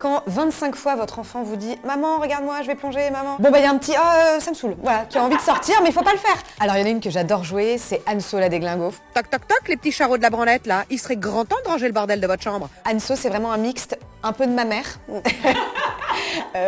Quand 25 fois votre enfant vous dit « Maman, regarde-moi, je vais plonger, maman ». Bon bah il y a un petit « Ah, ça me saoule », voilà, qui a envie de sortir, mais il faut pas le faire. Alors il y en a une que j'adore jouer, c'est Anso la déglingo. Toc toc toc, les petits charros de la branlette là, il serait grand temps de ranger le bordel de votre chambre. Anso, c'est vraiment un mixte, un peu de ma mère.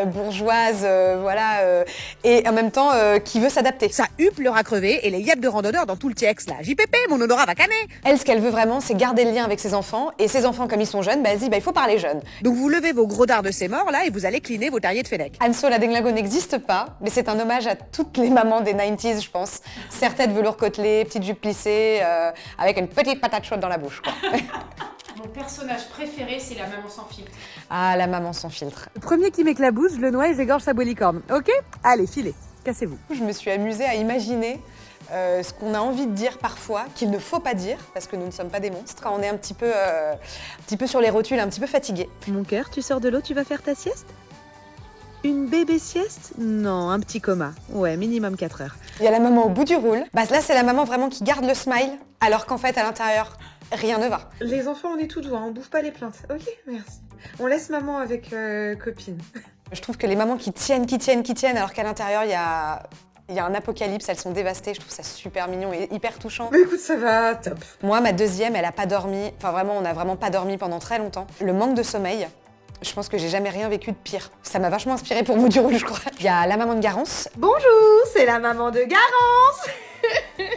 Bourgeoise, voilà, et en même temps qui veut s'adapter. Ça huppe le rat crevé et les yaps de randonneurs dans tout le TX là. JPP, mon odorat va canner. Elle, ce qu'elle veut vraiment, c'est garder le lien avec ses enfants, et ses enfants, comme ils sont jeunes, bah, elle se dit, bah, il faut parler jeune. Donc vous levez vos gros dards de ces morts là et vous allez cliner vos terriers de Fennec. Anso la déglingo n'existe pas, mais c'est un hommage à toutes les mamans des 90s, je pense. Serre-tête velours côtelé, petite jupe plissée, avec une petite patate chaude dans la bouche, quoi. Mon personnage préféré, c'est la maman sans filtre. Ah, la maman sans filtre. Le premier qui m'éclabousse, je le noie et j'égorge sa licorne. Ok? Allez, filez, cassez-vous. Je me suis amusée à imaginer ce qu'on a envie de dire parfois, qu'il ne faut pas dire, parce que nous ne sommes pas des monstres, quand on est un petit peu sur les rotules, un petit peu fatigué. Mon cœur, tu sors de l'eau, tu vas faire ta sieste? Une bébé sieste? Non, un petit coma. Ouais, minimum 4 heures. Il y a la maman au bout du roule. Bah, là, c'est la maman vraiment qui garde le smile, alors qu'en fait, à l'intérieur, rien ne va. Les enfants, on est tout doux, on bouffe pas les plaintes. Ok, merci. On laisse maman avec copine. Je trouve que les mamans qui tiennent, alors qu'à l'intérieur, il y a un apocalypse, elles sont dévastées. Je trouve ça super mignon et hyper touchant. Bah écoute, ça va, top. Moi, ma deuxième, elle a pas dormi. Enfin, vraiment, on a vraiment pas dormi pendant très longtemps. Le manque de sommeil. Je pense que j'ai jamais rien vécu de pire. Ça m'a vachement inspirée pour Bout du Roule, je crois. Il y a la maman de Garance. Bonjour, c'est la maman de Garance.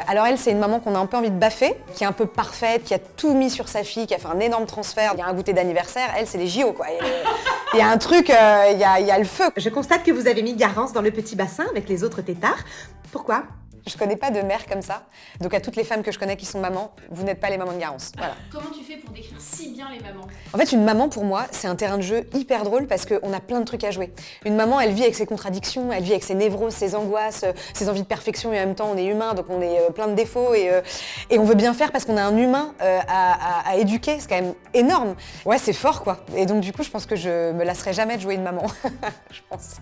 Alors elle, c'est une maman qu'on a un peu envie de baffer, qui est un peu parfaite, qui a tout mis sur sa fille, qui a fait un énorme transfert. Il y a un goûter d'anniversaire, elle, c'est les JO, quoi. Il y a un truc, il y a le feu. Je constate que vous avez mis Garance dans le petit bassin avec les autres têtards. Pourquoi? Je connais pas de mère comme ça. Donc à toutes les femmes que je connais qui sont mamans, vous n'êtes pas les mamans de Garance. Voilà. Comment tu fais pour décrire si bien les mamans? En fait, une maman, pour moi, c'est un terrain de jeu hyper drôle parce qu'on a plein de trucs à jouer. Une maman, elle vit avec ses contradictions, elle vit avec ses névroses, ses angoisses, ses envies de perfection, et en même temps, on est humain, donc on est plein de défauts et on veut bien faire parce qu'on a un humain à éduquer. C'est quand même énorme. Ouais, c'est fort, quoi. Et donc, du coup, je pense que je me lasserai jamais de jouer une maman. Je pense.